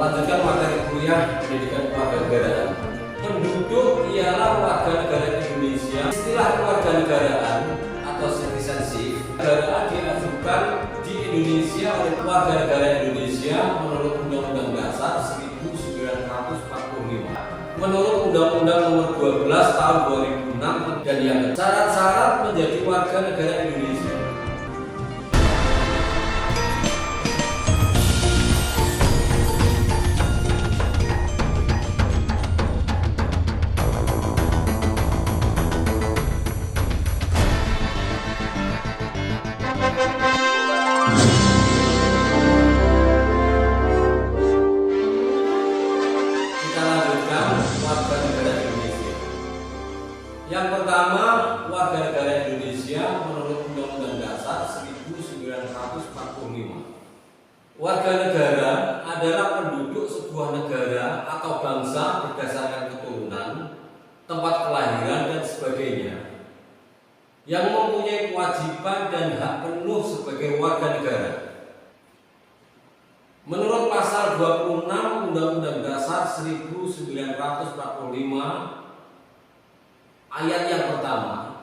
Melanjutkan materi kuliah pendidikan kewarganegaraan. Penduduk ialah warga negara Indonesia. Istilah kewarganegaraan atau citizenship negaraan diajukan di Indonesia oleh warga negara Indonesia menurut Undang-Undang Dasar 1945. Menurut Undang-Undang Nomor 12 Tahun 2006 dan yang syarat-syarat menjadi warga negara Indonesia. Yang pertama, warga negara Indonesia menurut Undang-Undang Dasar 1945. Warga negara adalah penduduk sebuah negara atau bangsa berdasarkan keturunan, tempat kelahiran dan sebagainya, yang mempunyai kewajiban dan hak penuh sebagai warga negara. Menurut pasal 26 Undang-Undang Dasar 1945 ayat yang pertama,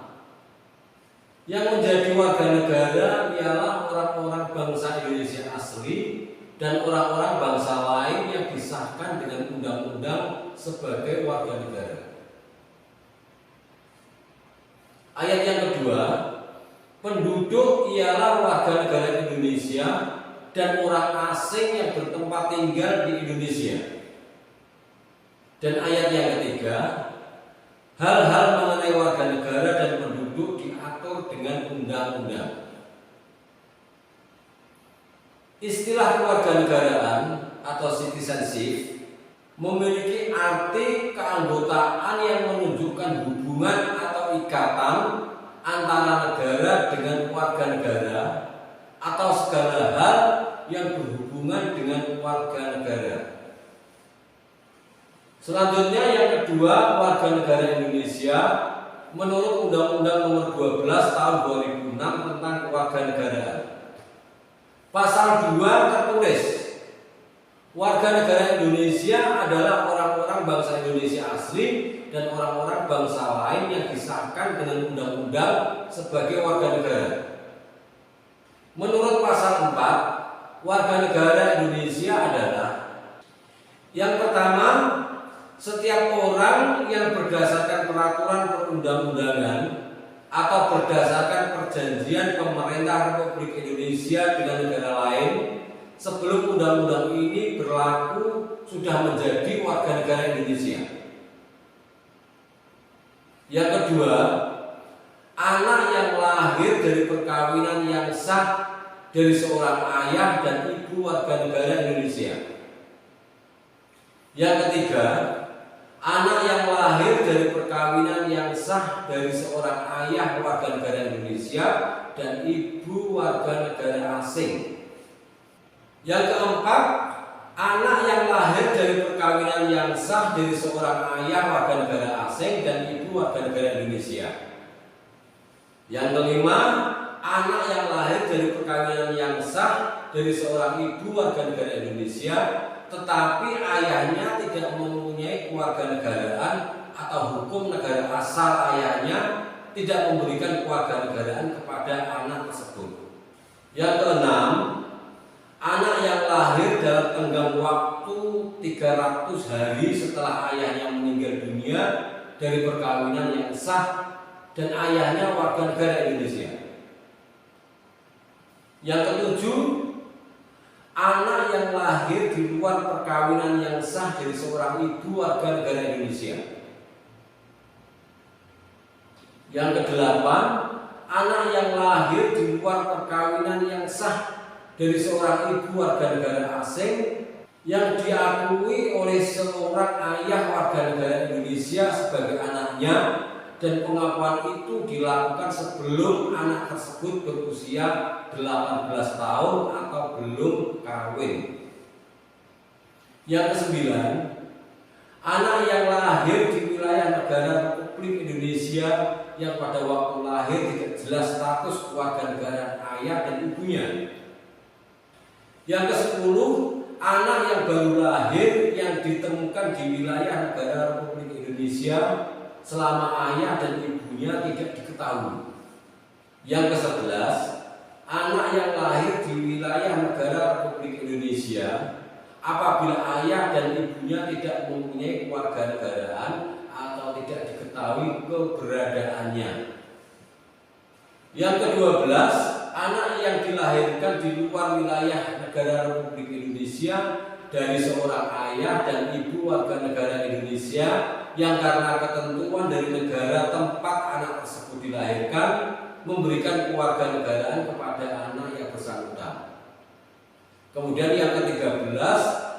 yang menjadi warga negara ialah orang-orang bangsa Indonesia asli dan orang-orang bangsa lain yang disahkan dengan undang-undang sebagai warga negara. Ayat yang kedua, penduduk ialah warga negara Indonesia dan orang asing yang bertempat tinggal di Indonesia. Dan ayat yang ketiga, hal-hal mengenai warga negara dan penduduk diatur dengan undang-undang. Istilah kewarganegaraan atau citizenship memiliki arti keanggotaan yang menunjukkan hubungan atau ikatan antara negara dengan warga negara atau segala hal yang berhubungan dengan warga negara. Selanjutnya yang kedua, warga negara Indonesia menurut Undang-Undang Nomor 12 Tahun 2006 tentang kewarganegaraan. Pasal 2 tertulis, warga negara Indonesia adalah orang-orang bangsa Indonesia asli dan orang-orang bangsa lain yang disahkan dengan undang-undang sebagai warga negara. Menurut pasal 4, warga negara Indonesia adalah yang pertama, setiap orang yang berdasarkan peraturan perundang-undangan atau berdasarkan perjanjian pemerintah Republik Indonesia dengan negara lain sebelum undang-undang ini berlaku sudah menjadi warga negara Indonesia. Yang kedua, anak yang lahir dari perkawinan yang sah dari seorang ayah dan ibu warga negara Indonesia. Yang ketiga, anak yang lahir dari perkawinan yang sah dari seorang ayah warga negara Indonesia dan ibu warga negara asing. Yang keempat, anak yang lahir dari perkawinan yang sah dari seorang ayah warga negara asing dan ibu warga negara Indonesia. Yang kelima, anak yang lahir dari perkawinan yang sah dari seorang ibu warga negara Indonesia tetapi ayahnya tidak mempunyai kewarganegaraan atau hukum negara asal ayahnya tidak memberikan kewarganegaraan kepada anak tersebut. Yang keenam, anak yang lahir dalam tenggang waktu 300 hari setelah ayahnya meninggal dunia dari perkawinan yang sah dan ayahnya warga negara Indonesia. Yang ketujuh, anak yang lahir di luar perkawinan yang sah dari seorang ibu warga negara Indonesia. Yang kedelapan, anak yang lahir di luar perkawinan yang sah dari seorang ibu warga negara asing yang diakui oleh seorang ayah warga negara Indonesia sebagai anaknya dan pengakuan itu dilakukan sebelum anak tersebut berusia 18 tahun atau belum kawin. Yang kesembilan, anak yang lahir di wilayah negara Republik Indonesia yang pada waktu lahir tidak jelas status kewarganegaraan ayah dan ibunya. Yang ke-10, anak yang baru lahir yang ditemukan di wilayah negara Republik Indonesia selama ayah dan ibunya tidak diketahui. Yang ke-11, anak yang lahir di wilayah negara Republik Indonesia apabila ayah dan ibunya tidak mempunyai kewarganegaraan atau tidak diketahui keberadaannya. Yang ke-12, anak yang dilahirkan di luar wilayah negara Republik Indonesia dari seorang ayah dan ibu warga negara Indonesia yang karena ketentuan dari negara tempat anak tersebut dilahirkan memberikan kewarganegaraan kepada anak yang bersangkutan. Kemudian yang ke-13,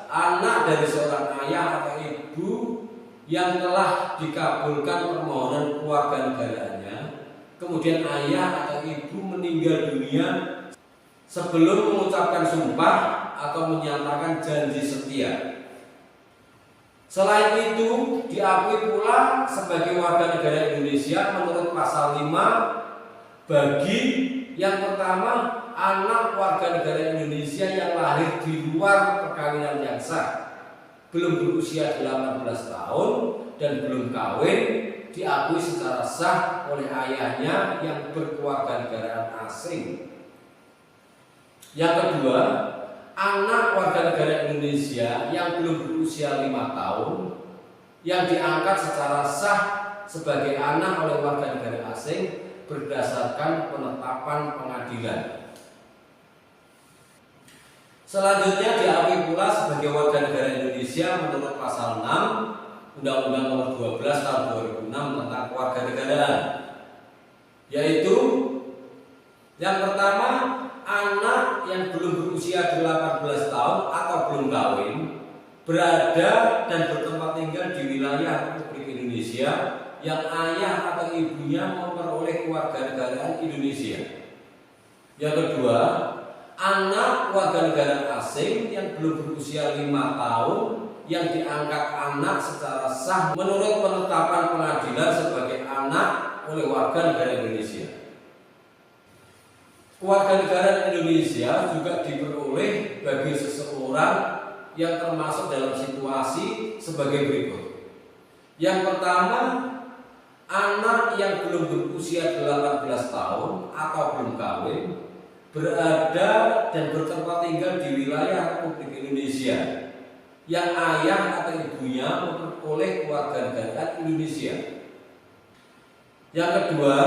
anak dari seorang ayah atau ibu yang telah dikabulkan permohonan kewarganegaraannya, kemudian ayah atau ibu meninggal dunia sebelum mengucapkan sumpah atau menyatakan janji setia. Selain itu, diakui pula sebagai warga negara Indonesia menurut pasal 5 bagi yang pertama, anak warga negara Indonesia yang lahir di luar perkawinan yang sah, belum berusia 18 tahun dan belum kawin, diakui secara sah oleh ayahnya yang berkewarganegaraan asing. Yang kedua, anak warga negara Indonesia yang belum berusia 5 tahun yang diangkat secara sah sebagai anak oleh warga negara asing berdasarkan penetapan pengadilan. Selanjutnya diakui pula sebagai warga negara Indonesia menurut pasal 6 Undang-Undang Nomor 12 Tahun 2006 tentang kewarganegaraan, yaitu yang pertama, anak yang belum berusia 18 tahun atau belum kawin berada dan bertempat tinggal di wilayah Republik Indonesia yang ayah atau ibunya memperoleh kewarganegaraan Indonesia. Yang kedua, anak warga negara asing yang belum berusia 5 tahun yang diangkat anak secara sah menurut penetapan pengadilan sebagai anak oleh warga negara Indonesia. Kewarganegaraan Indonesia juga diperoleh bagi seseorang yang termasuk dalam situasi sebagai berikut. Yang pertama, anak yang belum berusia 18 tahun atau belum kawin berada dan bertempat tinggal di wilayah Republik Indonesia yang ayah atau ibunya memperoleh kewarganegaraan Indonesia. Yang kedua,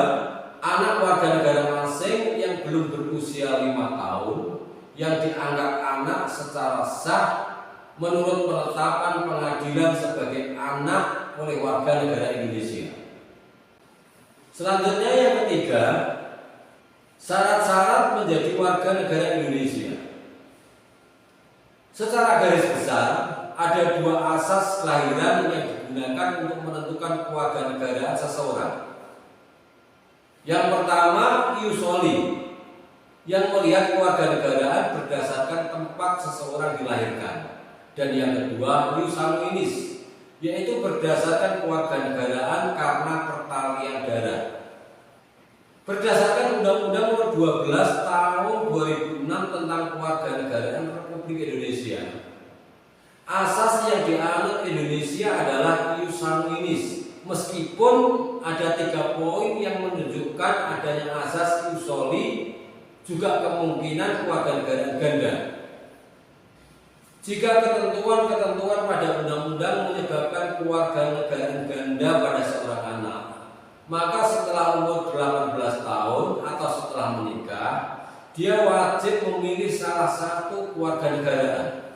anak warga negara asing yang belum berusia 5 tahun yang dianggap anak secara sah menurut penetapan pengadilan sebagai anak oleh warga negara Indonesia. Selanjutnya yang ketiga, syarat-syarat menjadi warga negara Indonesia. Secara garis besar, ada 2 asas kelahiran yang digunakan untuk menentukan kewarganegaraan seseorang. Yang pertama, ius soli, yang melihat kewarganegaraan berdasarkan tempat seseorang dilahirkan. Dan yang kedua, ius sanguinis, yaitu berdasarkan kewarganegaraan karena pertalian darah. Berdasarkan Undang-Undang Nomor 12 Tahun 2006 tentang Kewarganegaraan Republik Indonesia, asas yang dianut Indonesia adalah ius sanguinis. Meskipun ada 3 poin yang menunjukkan adanya asas ius soli, juga kemungkinan kewarganegaraan ganda. Jika ketentuan-ketentuan pada undang-undang menyebabkan kewarganegaraan ganda pada seorang anak, maka setelah umur 18 tahun atau setelah menikah, dia wajib memilih salah satu kewarganegaraan.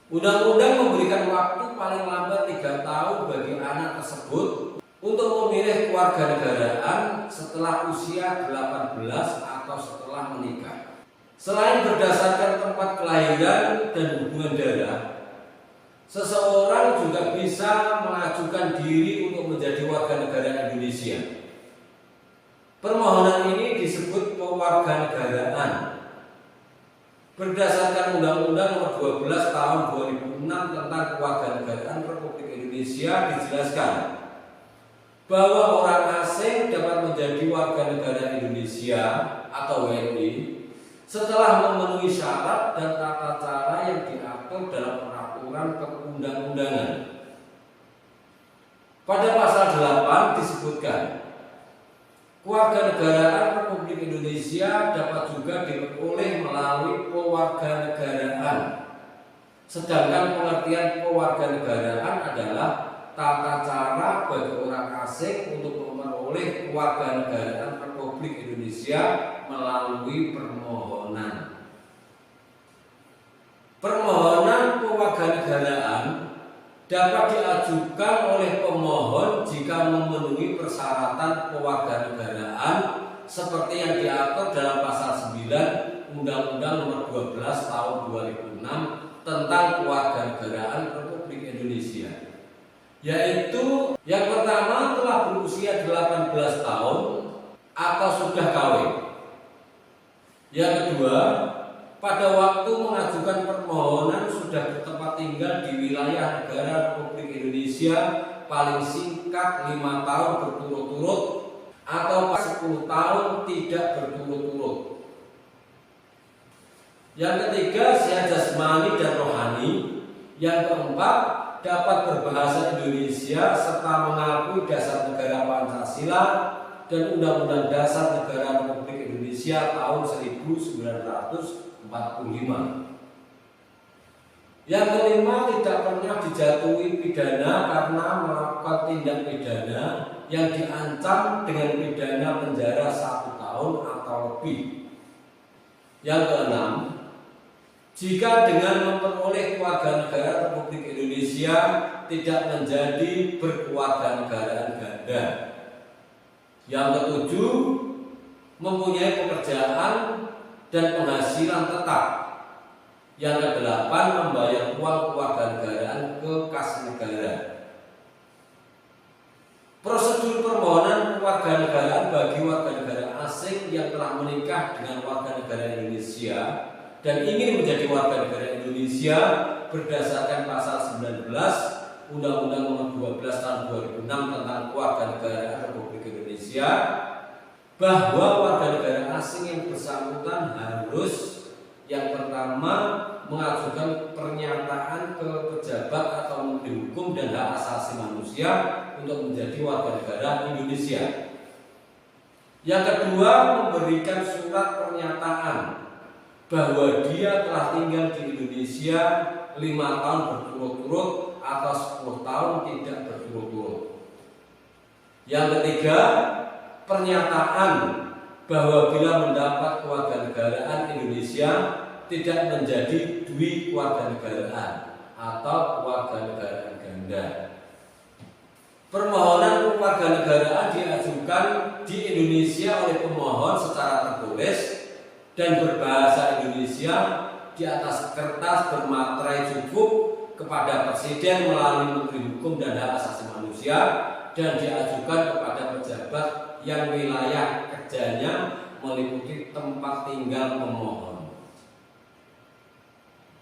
Undang-undang memberikan waktu paling lambat 3 tahun bagi anak tersebut untuk memilih kewarganegaraan setelah usia 18 atau setelah menikah. Selain berdasarkan tempat kelahiran dan hubungan darah, seseorang juga bisa mengajukan diri untuk menjadi warga negara Indonesia. Permohonan ini disebut kewarganegaraan. Berdasarkan Undang-Undang Nomor 12 Tahun 2006 tentang Kewarganegaraan Republik Indonesia dijelaskan bahwa orang asing dapat menjadi warga negara Indonesia atau WNI setelah memenuhi syarat dan tata cara yang diatur dalam peraturan perundang-undangan. Pada pasal 8 disebutkan, kewarganegaraan Republik Indonesia dapat juga diperoleh melalui kewarganegaraan. Sedangkan pengertian kewarganegaraan adalah tata cara bagi orang asing untuk memperoleh kewarganegaraan Republik Indonesia melalui permohonan. Permohonan kewarganegaraan dapat diajukan oleh pemohon jika memenuhi persyaratan kewarganegaraan seperti yang diatur dalam pasal 9 Undang-Undang Nomor 12 Tahun 2006 tentang Kewarganegaraan Republik Indonesia. Yaitu yang pertama telah berusia 18 tahun atau sudah kawin. Yang kedua, pada waktu mengajukan permohonan sudah bertempat tinggal di wilayah negara Republik Indonesia paling singkat 5 tahun berturut-turut atau 10 tahun tidak berturut-turut. Yang ketiga, sehat jasmani dan rohani. Yang keempat, dapat berbahasa Indonesia serta mengakui dasar negara Pancasila dan Undang-Undang Dasar Negara Republik Indonesia tahun 1945. Yang kelima, tidak pernah dijatuhi pidana karena melakukan tindak pidana yang diancam dengan pidana penjara 1 tahun atau lebih. Yang keenam, jika dengan memperoleh kewarganegaraan Republik Indonesia tidak menjadi berkewarganegaraan ganda. Yang ketujuh, mempunyai pekerjaan dan penghasilan tetap. Yang kedelapan, membayar uang kewarganegaraan ke kas negara. Prosedur permohonan kewarganegaraan bagi warga negara asing yang telah menikah dengan warga negara Indonesia dan ingin menjadi warga negara Indonesia berdasarkan pasal 19 Undang-Undang Nomor 12 Tahun 2006 tentang Kewarganegaraan Republik Indonesia, bahwa warga negara asing yang bersangkutan harus yang pertama mengajukan pernyataan ke pejabat atau menteri hukum dan hak asasi manusia untuk menjadi warga negara Indonesia. Yang kedua, memberikan surat pernyataan bahwa dia telah tinggal di Indonesia 5 tahun berturut-turut atau 10 tahun tidak berturut-turut. Yang ketiga, pernyataan bahwa bila mendapat kewarganegaraan Indonesia tidak menjadi dwi kewarganegaraan atau kewarganegaraan ganda. Permohonan kewarganegaraan diajukan di Indonesia oleh pemohon secara tertulis dan berbahasa Indonesia di atas kertas bermaterai cukup kepada Presiden melalui Menteri Hukum dan Hak Asasi Manusia dan diajukan kepada pejabat yang wilayah kerjanya meliputi tempat tinggal pemohon.